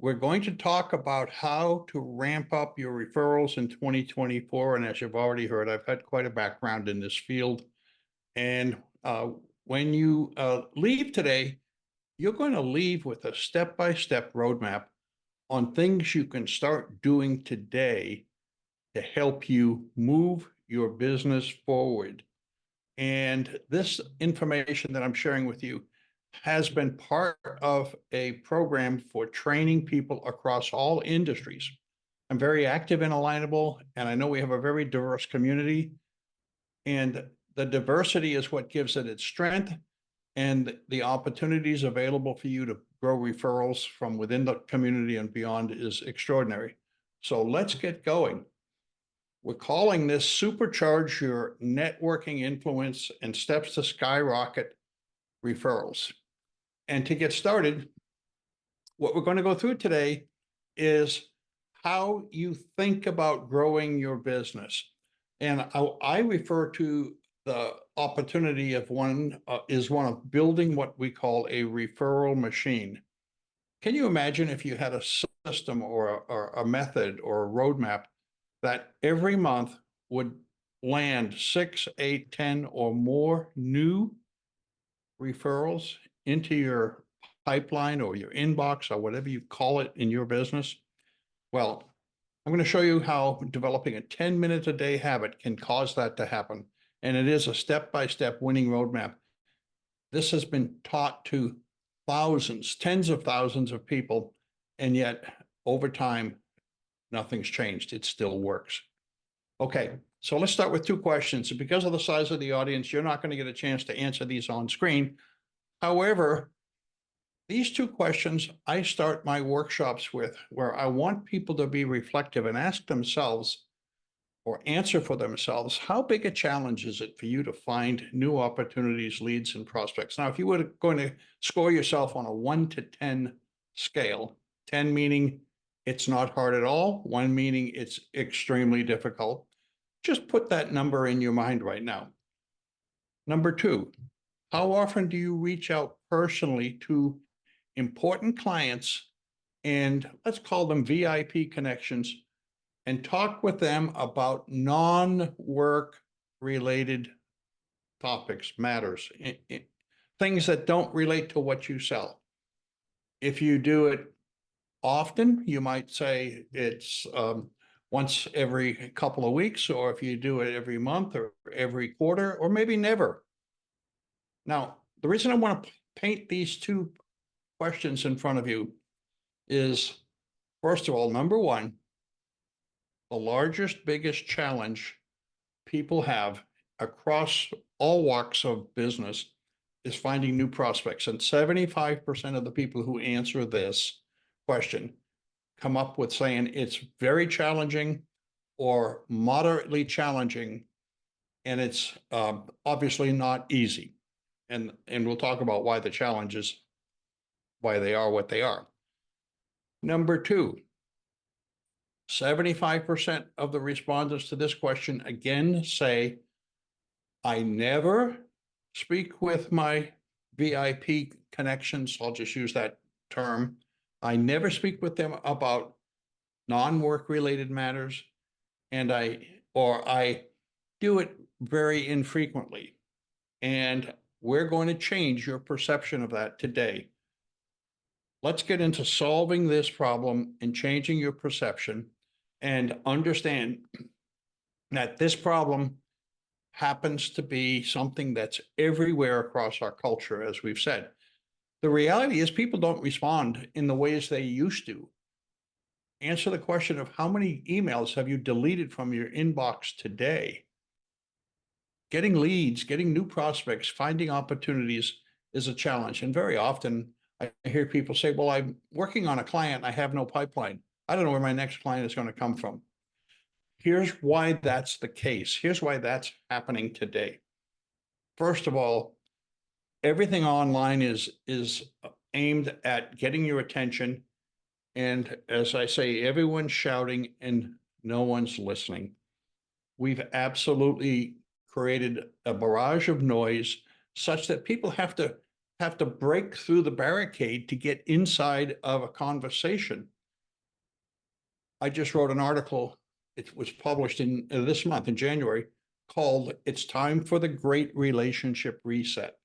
we're going to talk about how to ramp up your referrals in 2024. And as you've already heard, I've had quite a background in this field. And when you leave today, you're going to leave with a step-by-step roadmap on things you can start doing today to help you move your business forward. And this information that I'm sharing with you has been part of a program for training people across all industries. I'm very active in Alignable, and I know we have a very diverse community. And the diversity is what gives it its strength, and the opportunities available for you to grow referrals from within the community and beyond is extraordinary. So let's get going. We're calling this Supercharge Your Networking Influence and Steps to Skyrocket Referrals. And to get started, what we're going to go through today is how you think about growing your business. And I refer to the opportunity of one of building what we call a referral machine. Can you imagine if you had a system or a method or a roadmap that every month would land 6, 8, 10 or more new referrals into your pipeline or your inbox or whatever you call it in your business? Well, I'm going to show you how developing a 10-minute a day habit can cause that to happen. And it is a step-by-step winning roadmap. This has been taught to thousands, tens of thousands of people, and yet over time, nothing's changed. It still works. Okay, so let's start with 2 questions. Because of the size of the audience, you're not going to get a chance to answer these on screen. However, these 2 questions I start my workshops with, where I want people to be reflective and ask themselves or answer for themselves, how big a challenge is it for you to find new opportunities, leads, and prospects? Now, if you were going to score yourself on a 1 to 10 scale, 10 meaning it's not hard at all, 1 meaning it's extremely difficult, just put that number in your mind right now. Number 2, how often do you reach out personally to important clients, and let's call them VIP connections, and talk with them about non-work related topics, matters, things that don't relate to what you sell? If you do it often, you might say it's once every couple of weeks, or if you do it every month or every quarter, or maybe never. Now, the reason I want to paint these 2 questions in front of you is, first of all, number 1, the largest, biggest challenge people have across all walks of business is finding new prospects. And 75% of the people who answer this question come up with saying it's very challenging or moderately challenging, and it's obviously not easy. And we'll talk about why the challenges, why they are what they are. Number 2, 75% of the respondents to this question again say, I never speak with my VIP connections. I'll just use that term. I never speak with them about non-work related matters, and I do it very infrequently. And we're going to change your perception of that today. Let's get into solving this problem and changing your perception, and understand that this problem happens to be something that's everywhere across our culture, as we've said. The reality is people don't respond in the ways they used to. Answer the question of how many emails have you deleted from your inbox today? Getting leads, getting new prospects, finding opportunities is a challenge. And very often I hear people say, well, I'm working on a client, I have no pipeline. I don't know where my next client is going to come from. Here's why that's the case. Here's why that's happening today. First of all, everything online is aimed at getting your attention. And as I say, everyone's shouting and no one's listening. We've absolutely created a barrage of noise such that people have to break through the barricade to get inside of a conversation. I just wrote an article. It was published in this month in January called "It's Time for the Great Relationship Reset."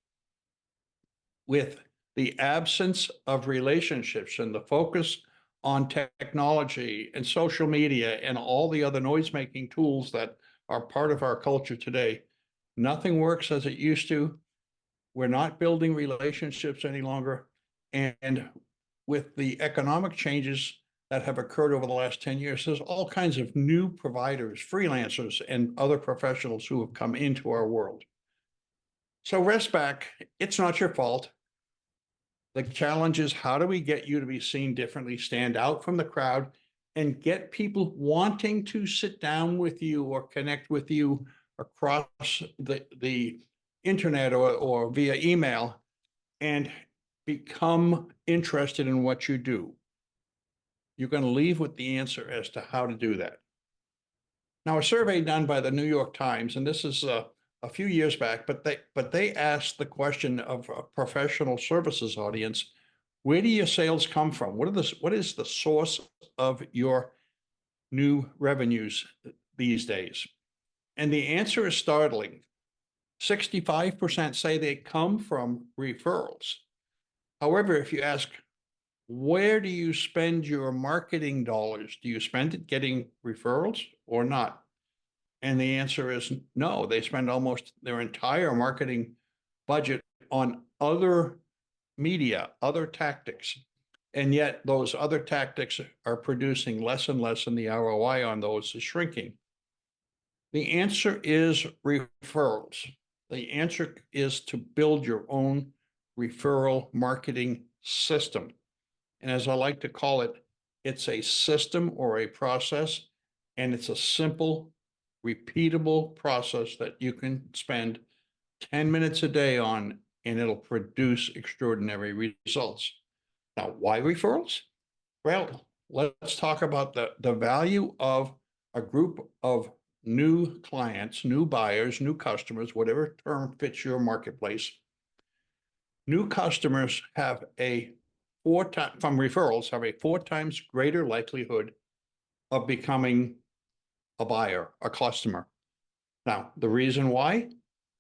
With the absence of relationships and the focus on technology and social media and all the other noise-making tools that are part of our culture today, nothing works as it used to. We're not building relationships any longer. And with the economic changes that have occurred over the last 10 years, there's all kinds of new providers, freelancers, and other professionals who have come into our world. So rest back. It's not your fault. The challenge is, how do we get you to be seen differently, stand out from the crowd, and get people wanting to sit down with you or connect with you across the internet or via email and become interested in what you do? You're going to leave with the answer as to how to do that. Now, a survey done by the New York Times, and this is a few years back, but they asked the question of a professional services audience: where do your sales come from? What is the source of your new revenues these days? And the answer is startling. 65% say they come from referrals. However, if you ask, where do you spend your marketing dollars? Do you spend it getting referrals or not? And the answer is no. They spend almost their entire marketing budget on other media, other tactics. And yet those other tactics are producing less and less, and the ROI on those is shrinking. The answer is referrals. The answer is to build your own referral marketing system. And as I like to call it, it's a system or a process, and it's a simple, repeatable process that you can spend 10 minutes a day on, and it'll produce extraordinary results. Now, why referrals? Well, let's talk about the value of a group of new clients, new buyers, new customers, whatever term fits your marketplace. New customers have a from referrals have a 4 times greater likelihood of becoming a buyer, a customer. Now, the reason why?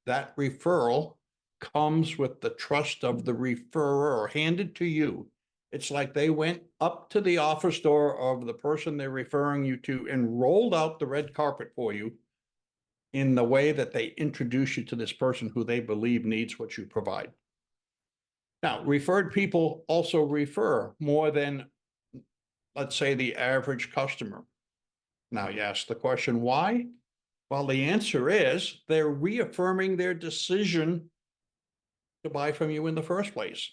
That referral comes with the trust of the referrer handed to you. It's like they went up to the office door of the person they're referring you to and rolled out the red carpet for you in the way that they introduce you to this person who they believe needs what you provide. Now, referred people also refer more than, let's say, the average customer. Now, you ask the question, why? Well, the answer is they're reaffirming their decision to buy from you in the first place.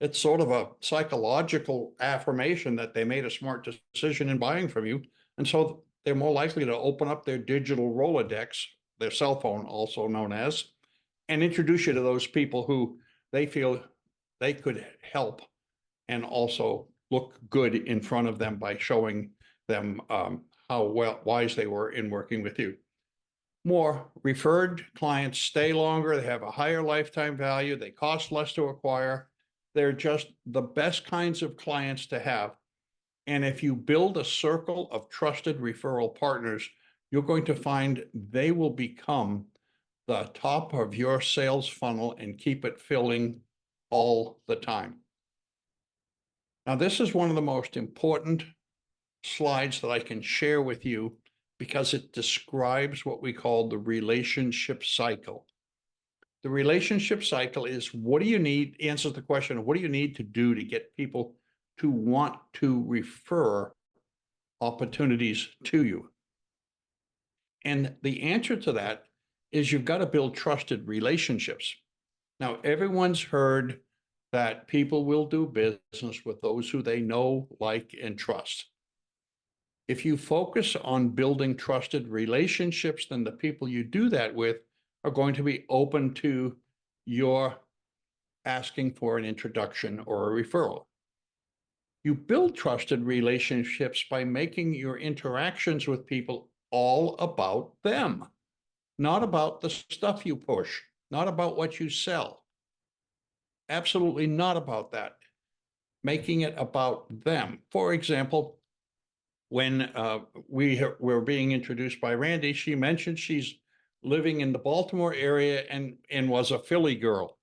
It's sort of a psychological affirmation that they made a smart decision in buying from you. And so they're more likely to open up their digital Rolodex, their cell phone also known as, and introduce you to those people who they feel they could help and also look good in front of them by showing them how wise they were in working with you. More referred clients stay longer, they have a higher lifetime value, they cost less to acquire. They're just the best kinds of clients to have. And if you build a circle of trusted referral partners, you're going to find they will become the top of your sales funnel and keep it filling all the time. Now, this is one of the most important slides that I can share with you because it describes what we call the relationship cycle. The relationship cycle is, what do you need, answers the question of what do you need to do to get people to want to refer opportunities to you? And the answer to that is you've got to build trusted relationships. Now, everyone's heard that people will do business with those who they know, like, and trust. If you focus on building trusted relationships, then the people you do that with are going to be open to your asking for an introduction or a referral. You build trusted relationships by making your interactions with people all about them, not about the stuff you push, not about what you sell. Absolutely not about that. Making it about them. For example, when we were being introduced by Randy, she mentioned she's living in the Baltimore area and was a Philly girl.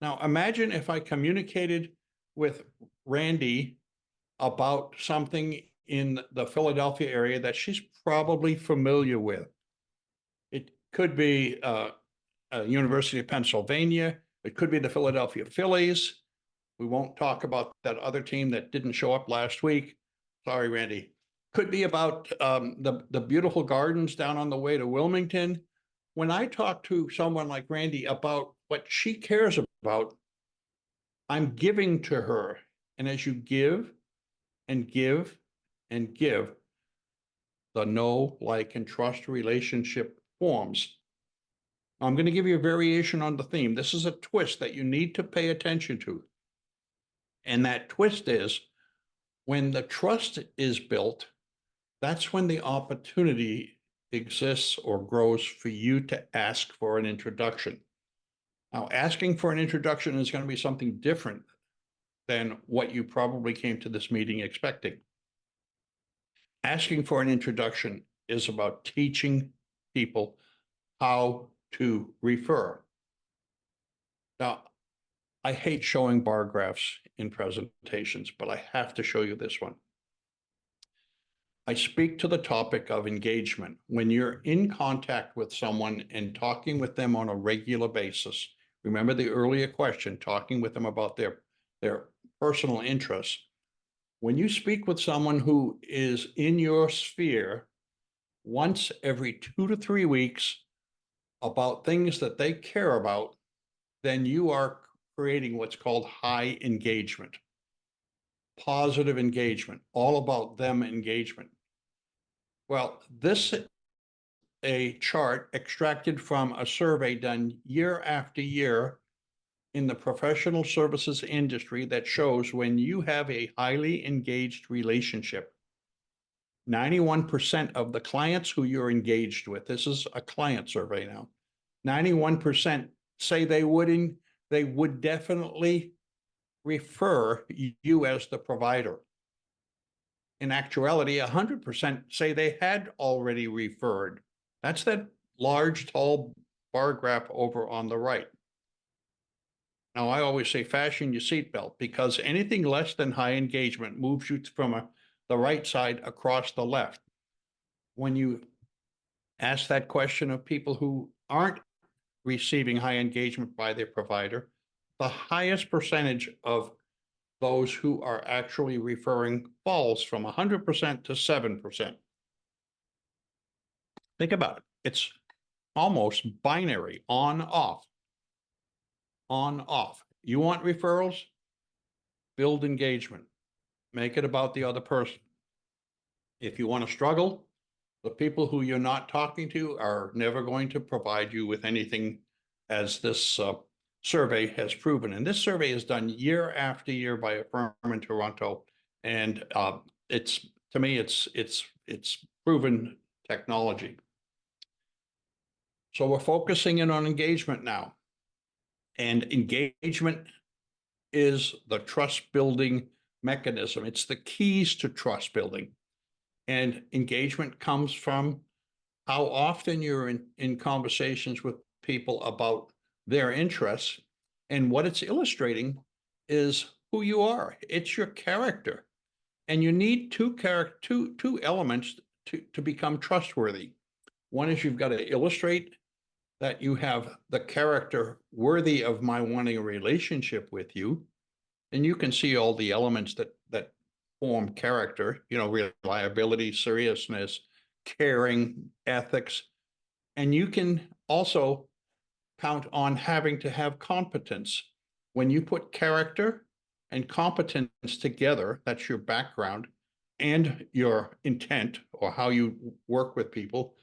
Now, imagine if I communicated with Randy about something in the Philadelphia area that she's probably familiar with. It could be University of Pennsylvania. It could be the Philadelphia Phillies. We won't talk about that other team that didn't show up last week. Sorry, Randy. Could be about the beautiful gardens down on the way to Wilmington. When I talk to someone like Randy about what she cares about, I'm giving to her. And as you give and give and give, the know, like, and trust relationship forms. I'm going to give you a variation on the theme. This is a twist that you need to pay attention to. And that twist is when the trust is built, that's when the opportunity exists or grows for you to ask for an introduction. Now, asking for an introduction is going to be something different than what you probably came to this meeting expecting. Asking for an introduction is about teaching people how to refer. Now, I hate showing bar graphs in presentations, but I have to show you this one. I speak to the topic of engagement. When you're in contact with someone and talking with them on a regular basis, remember the earlier question, talking with them about their personal interests. When you speak with someone who is in your sphere once every 2 to 3 weeks about things that they care about, then you are creating what's called high engagement, positive engagement, all about them engagement. Well, this is a chart extracted from a survey done year after year in the professional services industry that shows when you have a highly engaged relationship, 91% of the clients who you're engaged with, this is a client survey now, 91% say they would definitely refer you as the provider. In actuality, 100% say they had already referred. That's that large, tall bar graph over on the right. Now, I always say fasten your seatbelt because anything less than high engagement moves you from the right side across the left. When you ask that question of people who aren't receiving high engagement by their provider, the highest percentage of those who are actually referring falls from 100% to 7%. Think about it. It's almost binary, on, off, on, off. You want referrals? Build engagement. Make it about the other person. If you want to struggle, the people who you're not talking to are never going to provide you with anything, as this survey has proven. And this survey is done year after year by a firm in Toronto. And it's, to me, it's proven technology. So we're focusing in on engagement now. And engagement is the trust building mechanism. It's the keys to trust building. And engagement comes from how often you're in conversations with people about their interests. And what it's illustrating is who you are. It's your character. And you need two elements to become trustworthy. One is you've got to illustrate that you have the character worthy of my wanting a relationship with you. And you can see all the elements that form character, reliability, seriousness, caring, ethics. And you can also count on having to have competence. When you put character and competence together, that's your background and your intent or how you work with people,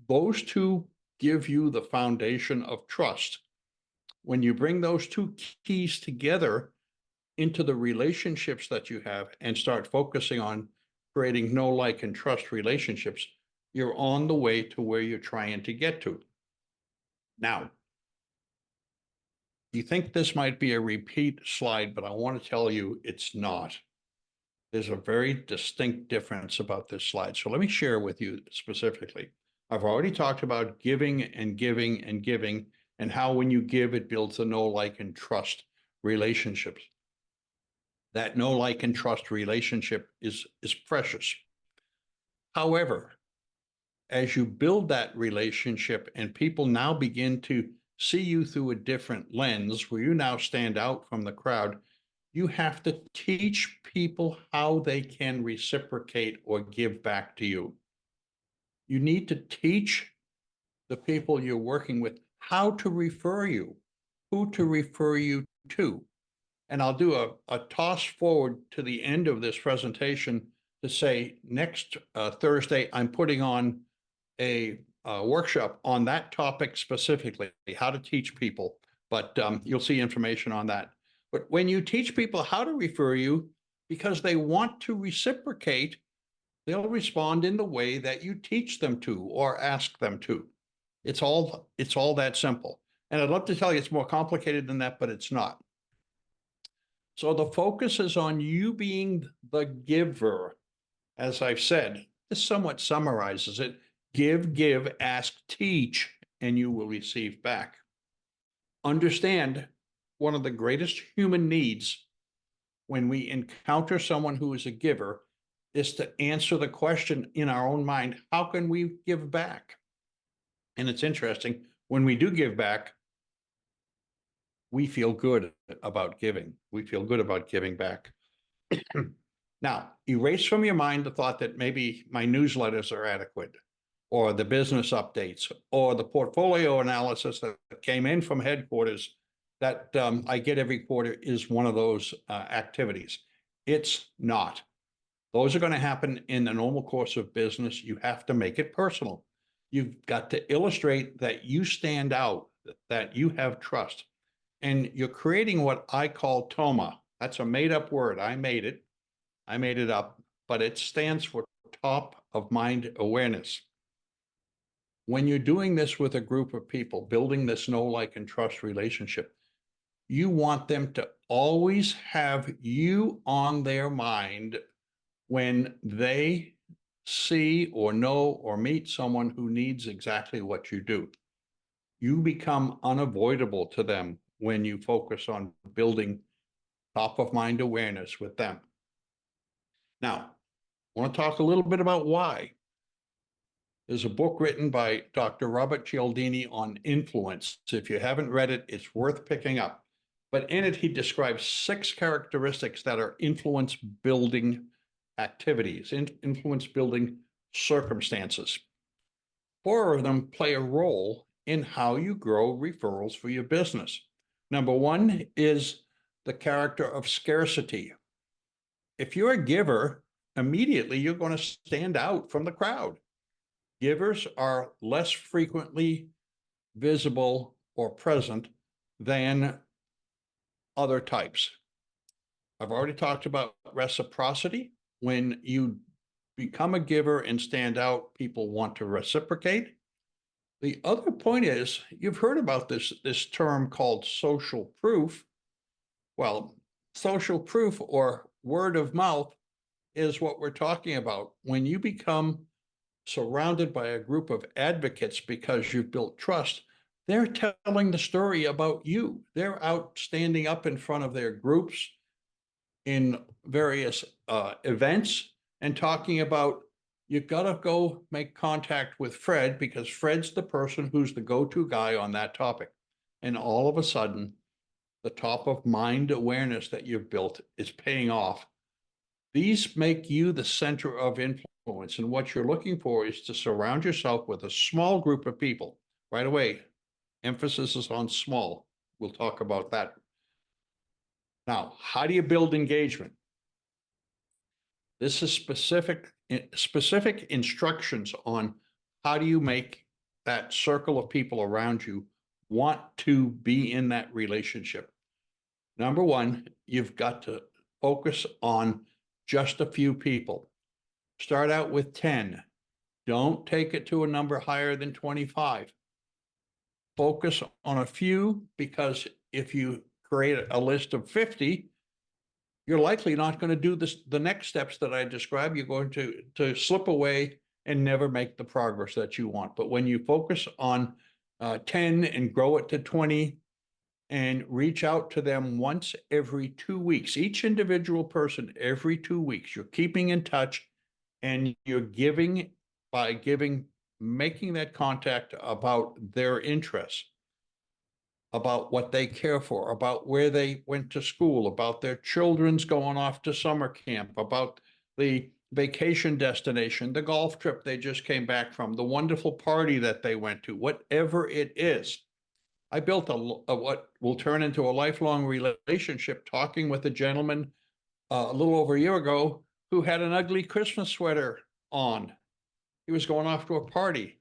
those two give you the foundation of trust. When you bring those two keys together into the relationships that you have and start focusing on creating know, like, and trust relationships, you're on the way to where you're trying to get to. Now, you think this might be a repeat slide, but I want to tell you it's not. there's a very distinct difference about this slide. So let me share with you specifically. I've already talked about giving and giving and giving, and how when you give, it builds a know, like, and trust relationships. That know, like, and trust relationship is precious. However, as you build that relationship and people now begin to see you through a different lens, where you now stand out from the crowd, you have to teach people how they can reciprocate or give back to you. You need to teach the people you're working with how to refer you, who to refer you to. And I'll do a toss forward to the end of this presentation to say next Thursday, I'm putting on a workshop on that topic specifically, how to teach people, but you'll see information on that. But when you teach people how to refer you, because they want to reciprocate, they'll respond in the way that you teach them to or ask them to. It's all that simple. And I'd love to tell you it's more complicated than that, but it's not. So the focus is on you being the giver. As I've said, this somewhat summarizes it. Give, ask, teach, and you will receive back. Understand, one of the greatest human needs when we encounter someone who is a giver is to answer the question in our own mind, how can we give back? And it's interesting, when we do give back, we feel good about giving. We feel good about giving back. Now, erase from your mind the thought that maybe my newsletters are adequate, or the business updates, or the portfolio analysis that came in from headquarters that I get every quarter is one of those activities. It's not. Those are going to happen in the normal course of business. You have to make it personal. You've got to illustrate that you stand out, that you have trust. And you're creating what I call TOMA. That's a made-up word. I made it up, but it stands for top of mind awareness. When you're doing this with a group of people, building this know, like, and trust relationship, you want them to always have you on their mind when they see or know or meet someone who needs exactly what you do. You become unavoidable to them when you focus on building top of mind awareness with them. Now, I want to talk a little bit about why. There's a book written by Dr. Robert Cialdini on influence. If you haven't read it, it's worth picking up. But in it, he describes 6 characteristics that are influence building activities, influence building circumstances. 4 of them play a role in how you grow referrals for your business. Number 1 is the character of scarcity. If you're a giver, immediately you're going to stand out from the crowd. Givers are less frequently visible or present than other types. I've already talked about reciprocity. When you become a giver and stand out, people want to reciprocate. The other point is, you've heard about this term called social proof. Well, social proof or word of mouth is what we're talking about. When you become surrounded by a group of advocates because you've built trust, they're telling the story about you. They're out standing up in front of their groups in various events and talking about, you got to go make contact with Fred because Fred's the person who's the go-to guy on that topic. And all of a sudden, the top of mind awareness that you've built is paying off. These make you the center of influence. And what you're looking for is to surround yourself with a small group of people. Right away, emphasis is on small. We'll talk about that. Now, how do you build engagement? This is specific instructions on how do you make that circle of people around you want to be in that relationship. Number 1, you've got to focus on just a few people. Start out with 10. Don't take it to a number higher than 25. Focus on a few, because if you create a list of 50, you're likely not going to do the next steps that I described. You're going to slip away and never make the progress that you want. But when you focus on 10 and grow it to 20 and reach out to them once every 2 weeks, each individual person every 2 weeks, you're keeping in touch and you're giving by making that contact about their interests, about what they care for, about where they went to school, about their children's going off to summer camp, about the vacation destination, the golf trip they just came back from, the wonderful party that they went to, whatever it is. I built a what will turn into a lifelong relationship talking with a gentleman a little over a year ago who had an ugly Christmas sweater on. He was going off to a party.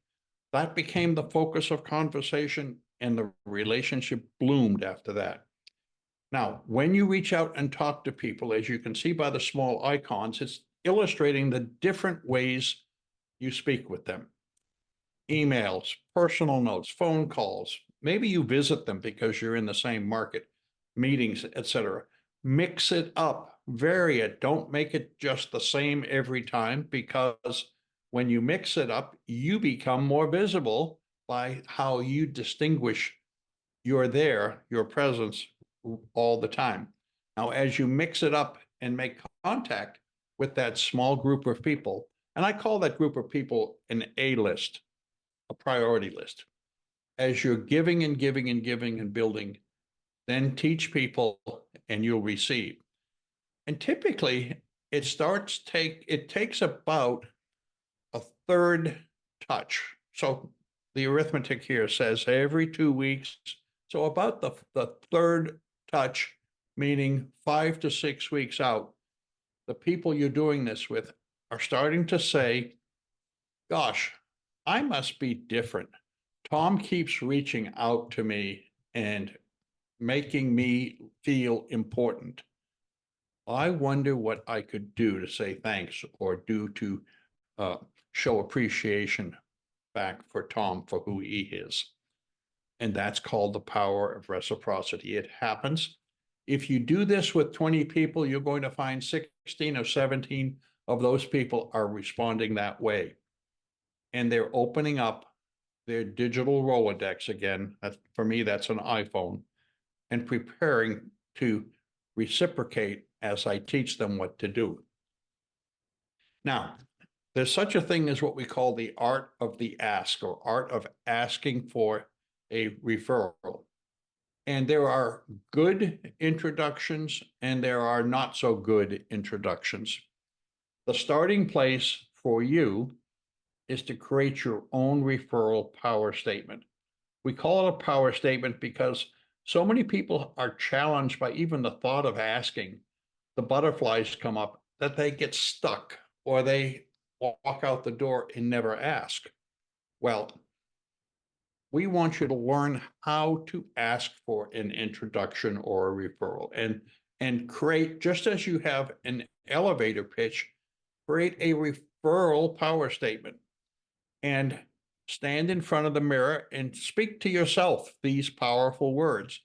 That became the focus of conversation, and the relationship bloomed after that. Now, when you reach out and talk to people, as you can see by the small icons, it's illustrating the different ways you speak with them. Emails, personal notes, phone calls. Maybe you visit them because you're in the same market, meetings, etc. Mix it up, vary it. Don't make it just the same every time, because when you mix it up, you become more visible by how you distinguish you're there, your presence all the time. Now, as you mix it up and make contact with that small group of people, and I call that group of people an A list, a priority list. As you're giving and giving and giving and building, then teach people and you'll receive. And typically it takes about a third touch. So the arithmetic here says every 2 weeks. So about the third touch, meaning 5 to 6 weeks out, the people you're doing this with are starting to say, gosh, I must be different. Tom keeps reaching out to me and making me feel important. I wonder what I could do to say thanks or do to show appreciation back for Tom for who he is. And that's called the power of reciprocity. It happens. If you do this with 20 people, you're going to find 16 or 17 of those people are responding that way. And they're opening up their digital Rolodex again. For me, that's an iPhone, and preparing to reciprocate as I teach them what to do. Now, there's such a thing as what we call the art of the ask, or art of asking for a referral. And there are good introductions and there are not so good introductions. The starting place for you is to create your own referral power statement. We call it a power statement because so many people are challenged by even the thought of asking. The butterflies come up that they get stuck, or they walk out the door and never ask. Well, we want you to learn how to ask for an introduction or a referral, and create, just as you have an elevator pitch, create a referral power statement and stand in front of the mirror and speak to yourself these powerful words.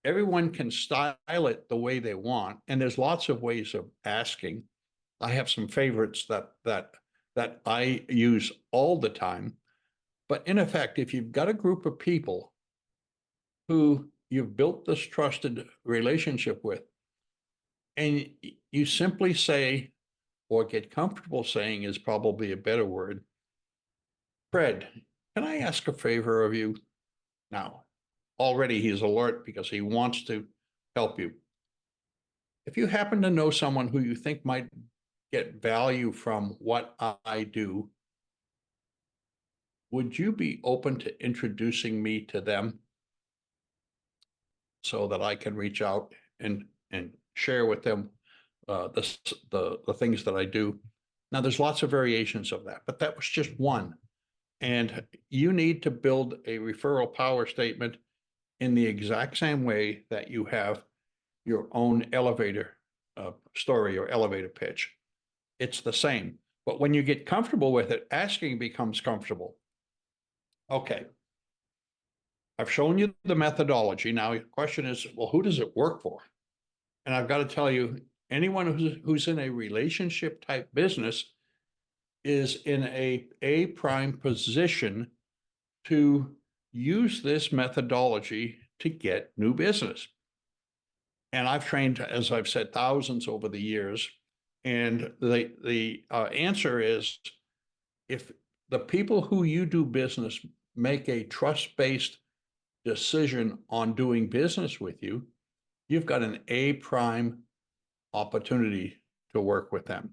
Everyone can style it the way they want, and there's lots of ways of asking. I have some favorites that I use all the time. But in effect, if you've got a group of people who you've built this trusted relationship with, and you simply say, or get comfortable saying is probably a better word, Fred, can I ask a favor of you? Now, already he's alert because he wants to help you. If you happen to know someone who you think might get value from what I do, would you be open to introducing me to them so that I can reach out and share with them the things that I do? Now, there's lots of variations of that, but that was just one. And you need to build a referral power statement in the exact same way that you have your own elevator story or elevator pitch. It's the same. But when you get comfortable with it, asking becomes comfortable. Okay. I've shown you the methodology. Now, the question is, well, who does it work for? And I've got to tell you, Anyone who's in a relationship type business is in a prime position to use this methodology to get new business. And I've trained, as I've said, thousands over the years. And the answer is, if the people who you do business make a trust-based decision on doing business with you, you've got an A prime opportunity to work with them.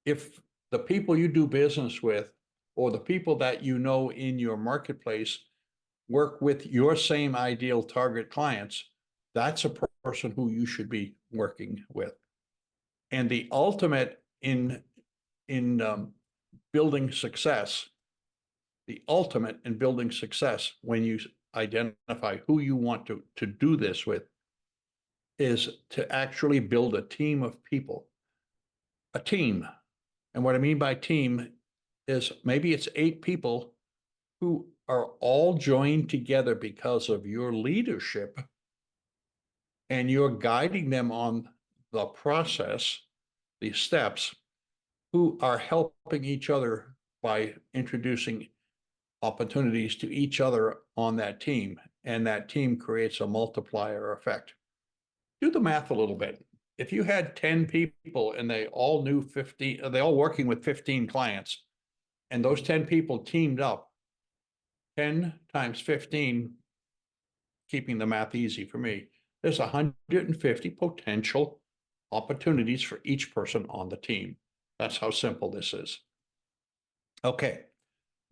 If the people you do business with, or the people that you know in your marketplace, work with your same ideal target clients, that's a person who you should be working with. And the ultimate in building success, the ultimate in building success when you identify who you want to do this with, is to actually build a team of people. A team. And what I mean by team is maybe it's 8 people who are all joined together because of your leadership, and you're guiding them on the process, the steps, who are helping each other by introducing opportunities to each other on that team. And that team creates a multiplier effect. Do the math a little bit. If you had 10 people and they all knew 15, they all working with 15 clients, and those 10 people teamed up, 10 times 15, keeping the math easy for me, there's 150 potential opportunities for each person on the team. That's how simple this is. Okay,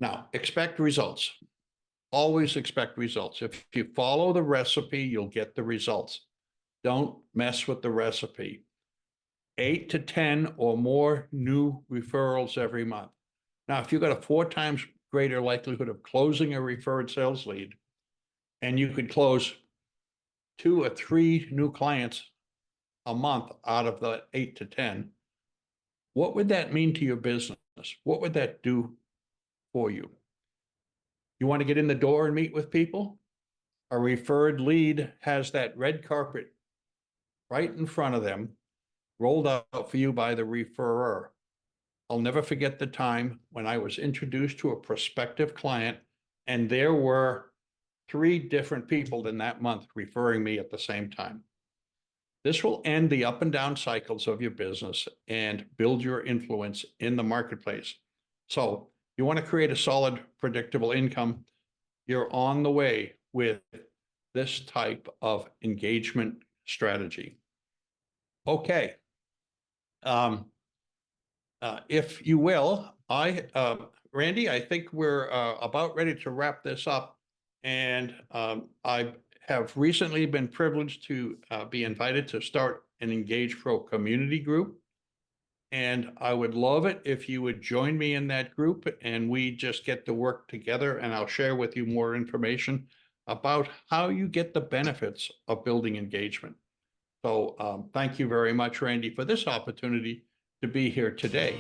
now expect results. Always expect results. If you follow the recipe, you'll get the results. Don't mess with the recipe. 8 to 10 or more new referrals every month. Now, if you've got a 4 times greater likelihood of closing a referred sales lead, and you could close 2 or 3 new clients a month out of the 8 to 10, what would that mean to your business? What would that do for you? You want to get in the door and meet with people? A referred lead has that red carpet right in front of them, rolled out for you by the referrer. I'll never forget the time when I was introduced to a prospective client, and there were 3 different people in that month referring me at the same time. This will end the up and down cycles of your business and build your influence in the marketplace. So you want to create a solid, predictable income. You're on the way with this type of engagement strategy. Okay. If you will, Randy, I think we're about ready to wrap this up. And I have recently been privileged to be invited to start an Engage Pro community group. And I would love it if you would join me in that group, and we just get to work together, and I'll share with you more information about how you get the benefits of building engagement. So thank you very much, Randy, for this opportunity to be here today.